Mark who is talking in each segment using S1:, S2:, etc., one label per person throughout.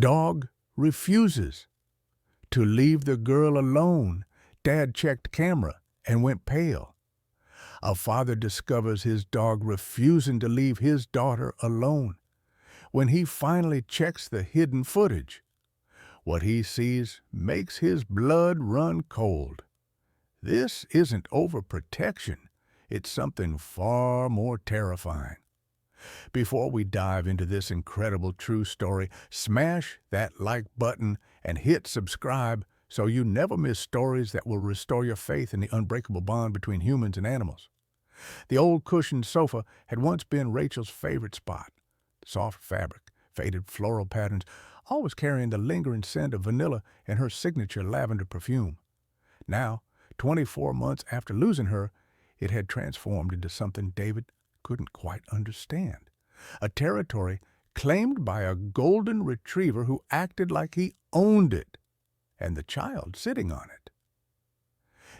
S1: Dog refuses to leave the girl alone. Dad checked camera and went pale. A father discovers his dog refusing to leave his daughter alone. When he finally checks the hidden footage, what he sees makes his blood run cold. This isn't overprotection. It's something far more terrifying. Before we dive into this incredible true story, smash that like button and hit subscribe so you never miss stories that will restore your faith in the unbreakable bond between humans and animals. The old cushioned sofa had once been Rachel's favorite spot. Soft fabric, faded floral patterns, always carrying the lingering scent of vanilla and her signature lavender perfume. Now, 24 months after losing her, it had transformed into something David couldn't quite understand. A territory claimed by a golden retriever who acted like he owned it, and the child sitting on it.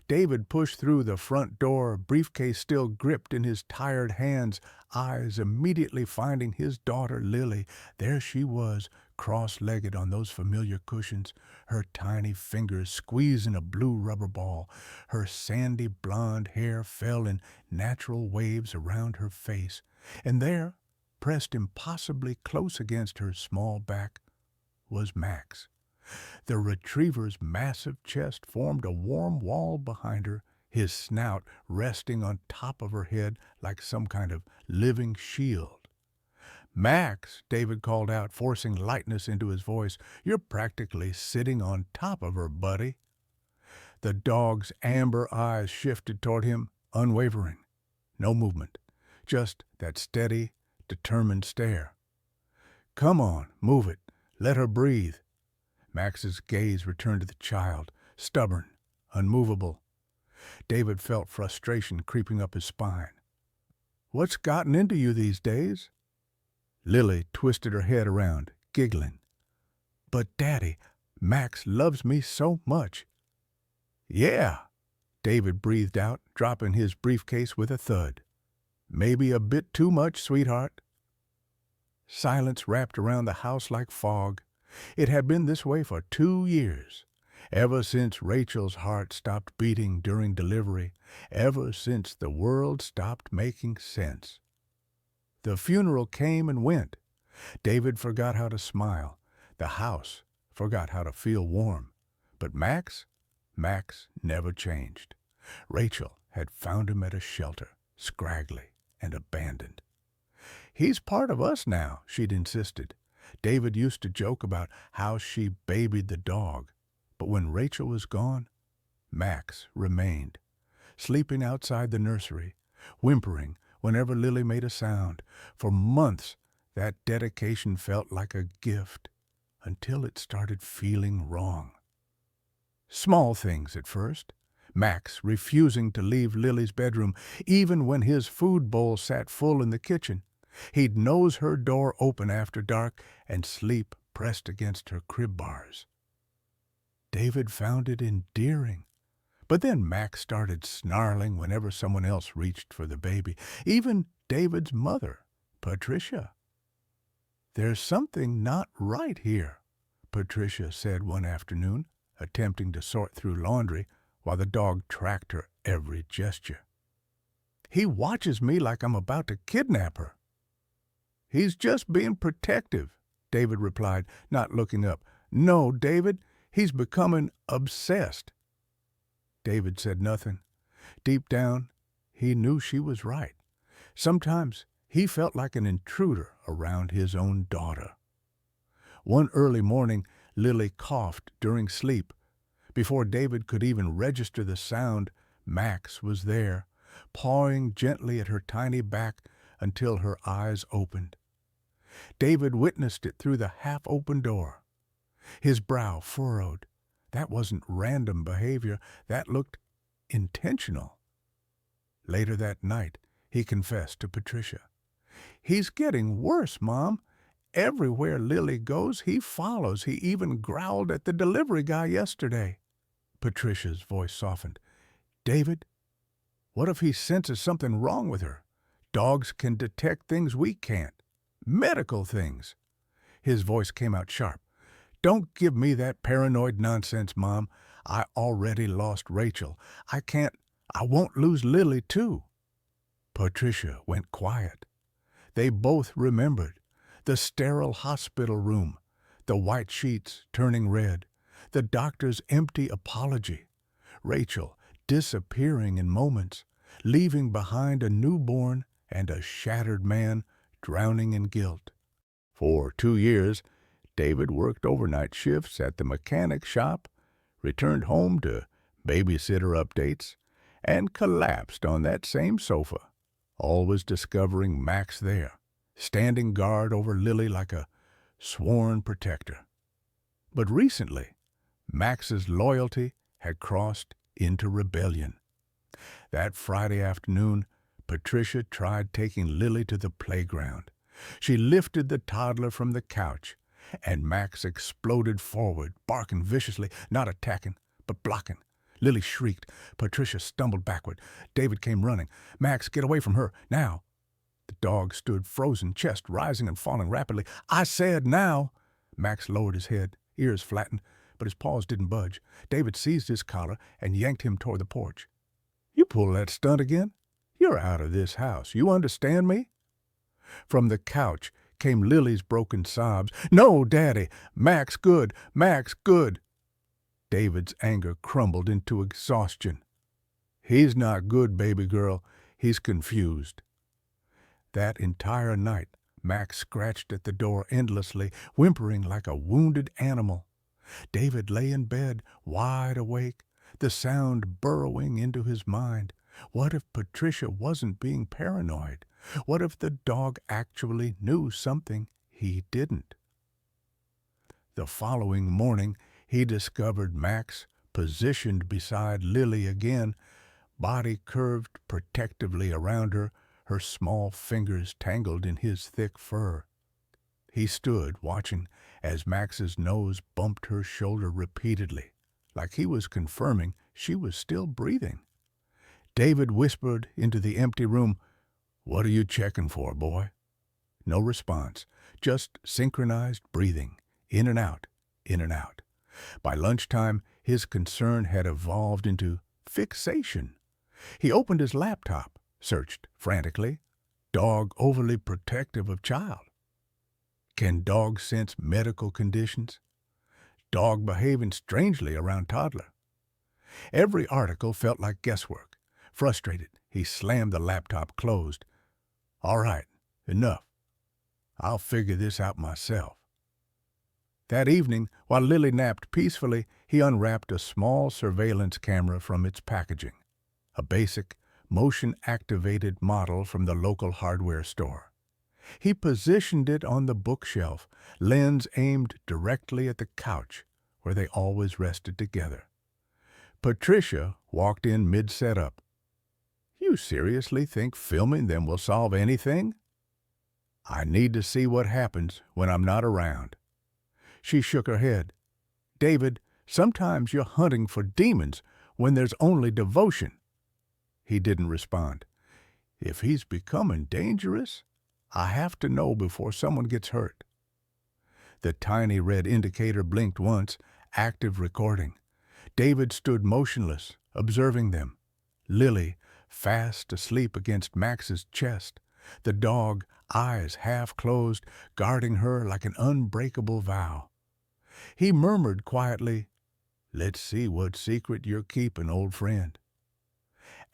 S1: David pushed through the front door, briefcase still gripped in his tired hands, eyes immediately finding his daughter Lily. There she was, cross-legged on those familiar cushions, her tiny fingers squeezing a blue rubber ball. Her sandy blonde hair fell in natural waves around her face, and there, pressed impossibly close against her small back, was Max. The retriever's massive chest formed a warm wall behind her, his snout resting on top of her head like some kind of living shield. "Max," David called out, forcing lightness into his voice, "you're practically sitting on top of her, buddy." The dog's amber eyes shifted toward him, unwavering. No movement, just that steady, determined stare. "Come on, move it. Let her breathe." Max's gaze returned to the child, stubborn, unmovable. David felt frustration creeping up his spine. "What's gotten into you these days?" Lily twisted her head around, giggling. "But, Daddy, Max loves me so much." "Yeah," David breathed out, dropping his briefcase with a thud. "Maybe a bit too much, sweetheart." Silence wrapped around the house like fog. It had been this way for 2 years, ever since Rachel's heart stopped beating during delivery, ever since the world stopped making sense. The funeral came and went. David forgot how to smile. The house forgot how to feel warm. But Max never changed. Rachel had found him at a shelter, scraggly and abandoned. "He's part of us now," she'd insisted. David used to joke about how she babied the dog, but when Rachel was gone, Max remained, sleeping outside the nursery, whimpering whenever Lily made a sound. For months, that dedication felt like a gift, until it started feeling wrong. Small things at first. Max refusing to leave Lily's bedroom, even when his food bowl sat full in the kitchen. He'd nose her door open after dark and sleep pressed against her crib bars. David found it endearing. But then Max started snarling whenever someone else reached for the baby, even David's mother, Patricia. "There's something not right here," Patricia said one afternoon, attempting to sort through laundry while the dog tracked her every gesture. "He watches me like I'm about to kidnap her." "He's just being protective," David replied, not looking up. "No, David, he's becoming obsessed." David said nothing. Deep down, he knew she was right. Sometimes he felt like an intruder around his own daughter. One early morning, Lily coughed during sleep. Before David could even register the sound, Max was there, pawing gently at her tiny back until her eyes opened. David witnessed it through the half-open door. His brow furrowed. That wasn't random behavior. That looked intentional. Later that night, he confessed to Patricia. "He's getting worse, Mom. Everywhere Lily goes, he follows. He even growled at the delivery guy yesterday." Patricia's voice softened. "David, what if he senses something wrong with her? Dogs can detect things we can't. Medical things." His voice came out sharp. Don't give me that paranoid nonsense, Mom. I already lost Rachel. I won't lose Lily, too. Patricia went quiet. They both remembered the sterile hospital room, the white sheets turning red, the doctor's empty apology, Rachel disappearing in moments, leaving behind a newborn and a shattered man drowning in guilt. For 2 years, David worked overnight shifts at the mechanic shop, returned home to babysitter updates, and collapsed on that same sofa, always discovering Max there, standing guard over Lily like a sworn protector. But recently, Max's loyalty had crossed into rebellion. That Friday afternoon, Patricia tried taking Lily to the playground. She lifted the toddler from the couch, and Max exploded forward, barking viciously, not attacking, but blocking. Lily shrieked. Patricia stumbled backward. David came running. Max, get away from her, now. The dog stood frozen, chest rising and falling rapidly. I said now. Max lowered his head, ears flattened, but his paws didn't budge. David seized his collar and yanked him toward the porch. You pull that stunt again? You're out of this house. You understand me? From the couch came Lily's broken sobs. No, Daddy! Max good! Max good! David's anger crumbled into exhaustion. He's not good, baby girl. He's confused. That entire night, Max scratched at the door endlessly, whimpering like a wounded animal. David lay in bed, wide awake, the sound burrowing into his mind. What if Patricia wasn't being paranoid? What if the dog actually knew something he didn't? The following morning, he discovered Max positioned beside Lily again, body curved protectively around her, her small fingers tangled in his thick fur. He stood watching as Max's nose bumped her shoulder repeatedly, like he was confirming she was still breathing. David whispered into the empty room, "What are you checking for, boy?" No response, just synchronized breathing, in and out, in and out. By lunchtime, his concern had evolved into fixation. He opened his laptop, searched frantically. Dog overly protective of child. Can dog sense medical conditions? Dog behaving strangely around toddler. Every article felt like guesswork. Frustrated, he slammed the laptop closed. All right, enough. I'll figure this out myself. That evening, while Lily napped peacefully, he unwrapped a small surveillance camera from its packaging, a basic, motion-activated model from the local hardware store. He positioned it on the bookshelf, lens aimed directly at the couch, where they always rested together. Patricia walked in mid-setup. You seriously think filming them will solve anything? I need to see what happens when I'm not around. She shook her head. David, sometimes you're hunting for demons when there's only devotion. He didn't respond. If he's becoming dangerous, I have to know before someone gets hurt. The tiny red indicator blinked once, active recording. David stood motionless, observing them. Lily, fast asleep against Max's chest. The dog, eyes half closed, guarding her like an unbreakable vow. He murmured quietly, Let's see what secret you're keeping, old friend.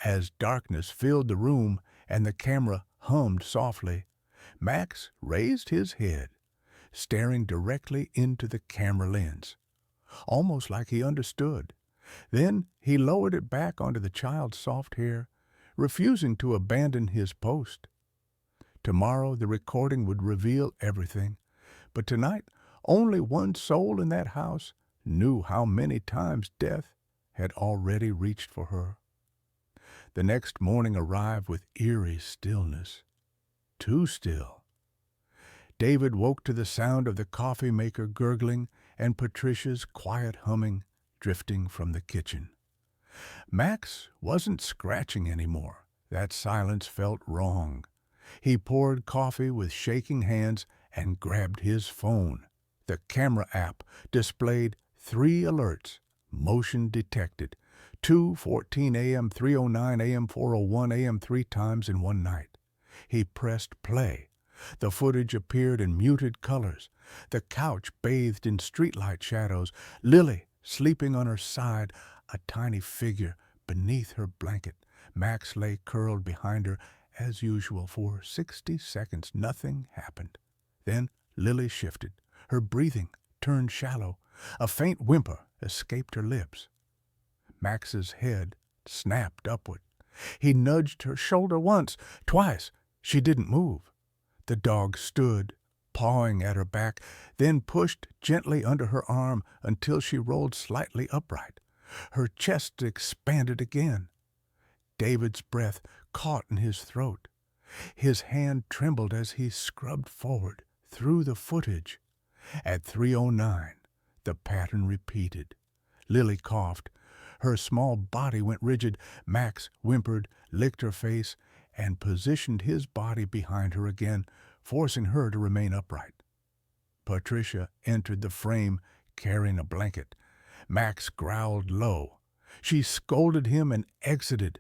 S1: As darkness filled the room and the camera hummed softly, Max raised his head, staring directly into the camera lens, almost like he understood. Then he lowered it back onto the child's soft hair, refusing to abandon his post. Tomorrow the recording would reveal everything, but tonight only one soul in that house knew how many times death had already reached for her. The next morning arrived with eerie stillness. Too still. David woke to the sound of the coffee maker gurgling and Patricia's quiet humming drifting from the kitchen. Max wasn't scratching anymore. That silence felt wrong. He poured coffee with shaking hands and grabbed his phone. The camera app displayed 3 alerts. Motion detected. 2:14 a.m., 3:09 a.m., 4:01 a.m. 3 times in one night. He pressed play. The footage appeared in muted colors. The couch bathed in streetlight shadows. Lily sleeping on her side, a tiny figure beneath her blanket. Max lay curled behind her as usual. For 60 seconds, nothing happened. Then Lily shifted. Her breathing turned shallow. A faint whimper escaped her lips. Max's head snapped upward. He nudged her shoulder once, twice. She didn't move. The dog stood, pawing at her back, then pushed gently under her arm until she rolled slightly upright. Her chest expanded again. David's breath caught in his throat. His hand trembled as he scrubbed forward through the footage. At 3:09, the pattern repeated. Lily coughed. Her small body went rigid. Max whimpered, licked her face, and positioned his body behind her again, forcing her to remain upright. Patricia entered the frame carrying a blanket. Max growled low. She scolded him and exited.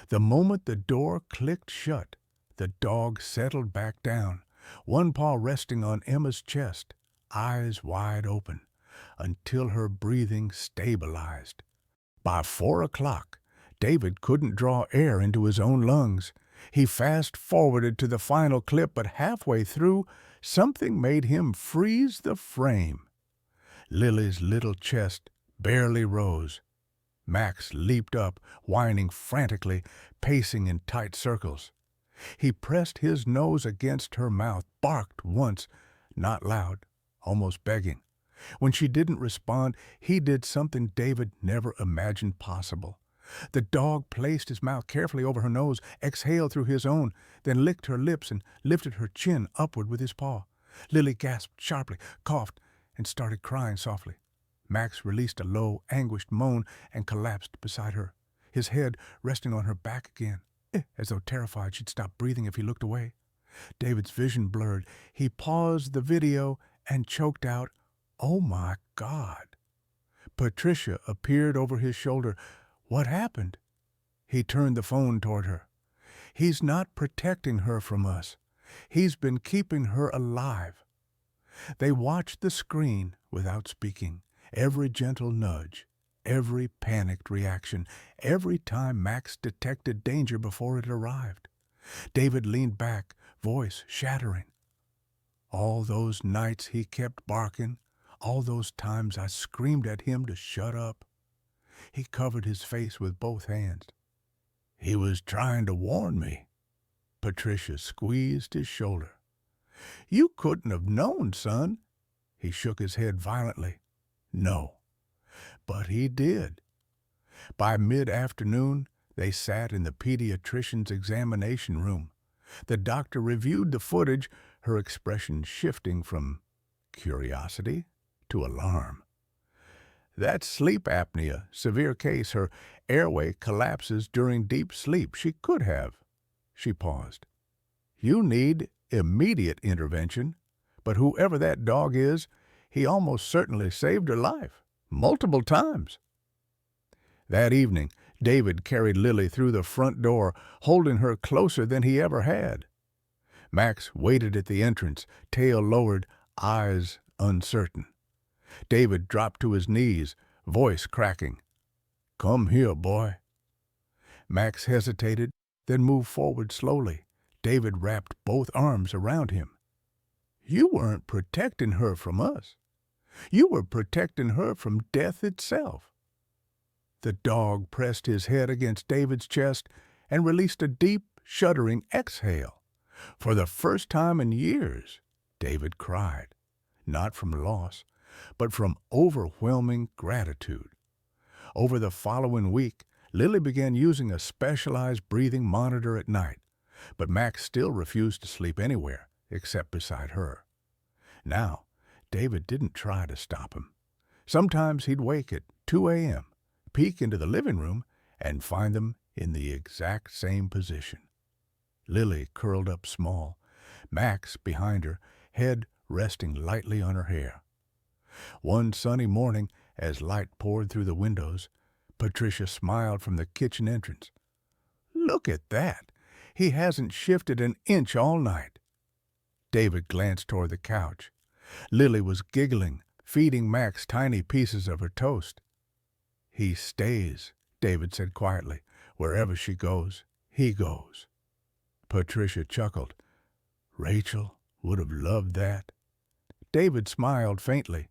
S1: The moment the door clicked shut, the dog settled back down, one paw resting on Emma's chest, eyes wide open, until her breathing stabilized. By 4 o'clock, David couldn't draw air into his own lungs. He fast-forwarded to the final clip, but halfway through, something made him freeze the frame. Lily's little chest barely rose. Max leaped up, whining frantically, pacing in tight circles. He pressed his nose against her mouth, barked once, not loud, almost begging. When she didn't respond, he did something David never imagined possible. The dog placed his mouth carefully over her nose, exhaled through his own, then licked her lips and lifted her chin upward with his paw. Lily gasped sharply, coughed, and started crying softly. Max released a low, anguished moan and collapsed beside her, his head resting on her back again, as though terrified she'd stop breathing if he looked away. David's vision blurred. He paused the video and choked out, "Oh my God." Patricia appeared over his shoulder. "What happened?" He turned the phone toward her. "He's not protecting her from us. He's been keeping her alive." They watched the screen without speaking. Every gentle nudge, every panicked reaction, every time Max detected danger before it arrived. David leaned back, voice shattering. "All those nights he kept barking, all those times I screamed at him to shut up." He covered his face with both hands. "He was trying to warn me." Patricia squeezed his shoulder. "You couldn't have known, son." He shook his head violently. "No, but he did." By mid-afternoon, they sat in the pediatrician's examination room. The doctor reviewed the footage, her expression shifting from curiosity to alarm. "That's sleep apnea, severe case. Her airway collapses during deep sleep. She could have." She paused. "You need immediate intervention, but whoever that dog is, he almost certainly saved her life, multiple times." That evening, David carried Lily through the front door, holding her closer than he ever had. Max waited at the entrance, tail lowered, eyes uncertain. David dropped to his knees, voice cracking. "Come here, boy." Max hesitated, then moved forward slowly. David wrapped both arms around him. "You weren't protecting her from us. You were protecting her from death itself." The dog pressed his head against David's chest and released a deep, shuddering exhale. For the first time in years, David cried, not from loss, but from overwhelming gratitude. Over the following week, Lily began using a specialized breathing monitor at night, but Max still refused to sleep anywhere except beside her. Now, David didn't try to stop him. Sometimes he'd wake at 2 a.m., peek into the living room, and find them in the exact same position. Lily curled up small, Max behind her, head resting lightly on her hair. One sunny morning, as light poured through the windows, Patricia smiled from the kitchen entrance. "Look at that! He hasn't shifted an inch all night." David glanced toward the couch. Lily was giggling, feeding Max tiny pieces of her toast. "He stays," David said quietly. "Wherever she goes, he goes." Patricia chuckled. "Rachel would have loved that." David smiled faintly.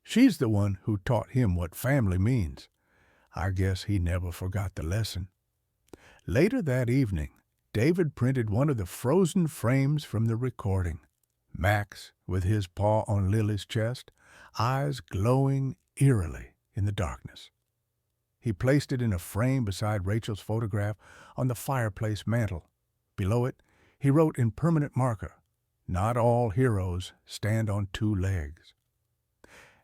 S1: "She's the one who taught him what family means. I guess he never forgot the lesson." Later that evening, David printed one of the frozen frames from the recording. Max, with his paw on Lily's chest, eyes glowing eerily in the darkness. He placed it in a frame beside Rachel's photograph on the fireplace mantel. Below it, he wrote in permanent marker, "Not all heroes stand on two legs."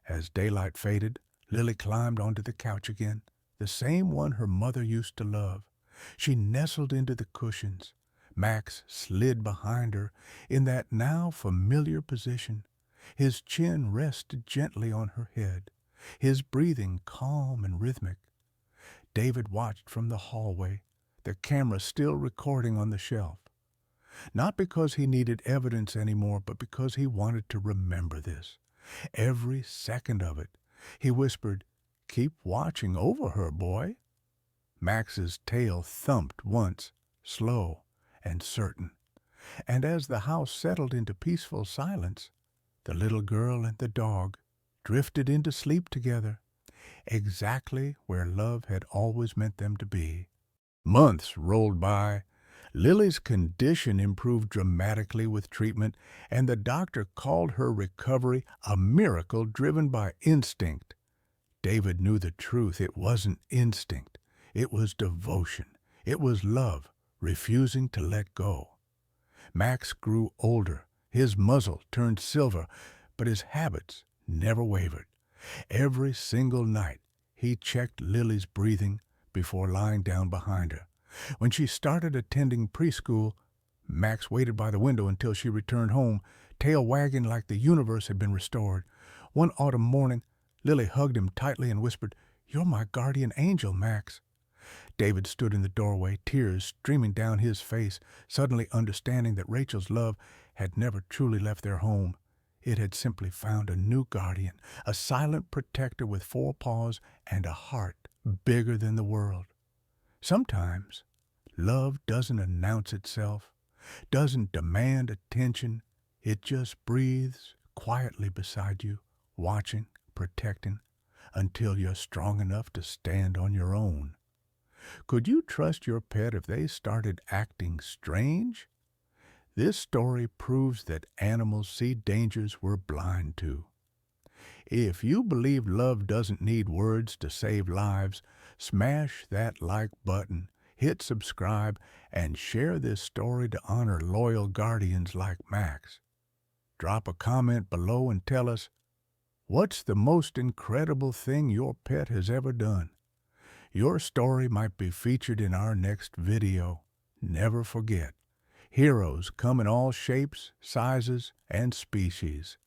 S1: As daylight faded, Lily climbed onto the couch again, the same one her mother used to love. She nestled into the cushions. Max slid behind her in that now familiar position. His chin rested gently on her head, his breathing calm and rhythmic. David watched from the hallway, the camera still recording on the shelf. Not because he needed evidence anymore, but because he wanted to remember this. Every second of it. He whispered, "Keep watching over her, boy." Max's tail thumped once, slow and certain. And as the house settled into peaceful silence, the little girl and the dog drifted into sleep together, exactly where love had always meant them to be. Months rolled by. Lily's condition improved dramatically with treatment, and the doctor called her recovery a miracle driven by instinct. David knew the truth. It wasn't instinct. It was devotion. It was love, refusing to let go. Max grew older. His muzzle turned silver, but his habits never wavered. Every single night, he checked Lily's breathing before lying down behind her. When she started attending preschool, Max waited by the window until she returned home, tail wagging like the universe had been restored. One autumn morning, Lily hugged him tightly and whispered, "You're my guardian angel, Max." David stood in the doorway, tears streaming down his face, suddenly understanding that Rachel's love had never truly left their home. It had simply found a new guardian, a silent protector with 4 paws and a heart bigger than the world. Sometimes, love doesn't announce itself, doesn't demand attention. It just breathes quietly beside you, watching, protecting, until you're strong enough to stand on your own. Could you trust your pet if they started acting strange? This story proves that animals see dangers we're blind to. If you believe love doesn't need words to save lives, smash that like button, hit subscribe, and share this story to honor loyal guardians like Max. Drop a comment below and tell us, what's the most incredible thing your pet has ever done? Your story might be featured in our next video. Never forget, heroes come in all shapes, sizes, and species.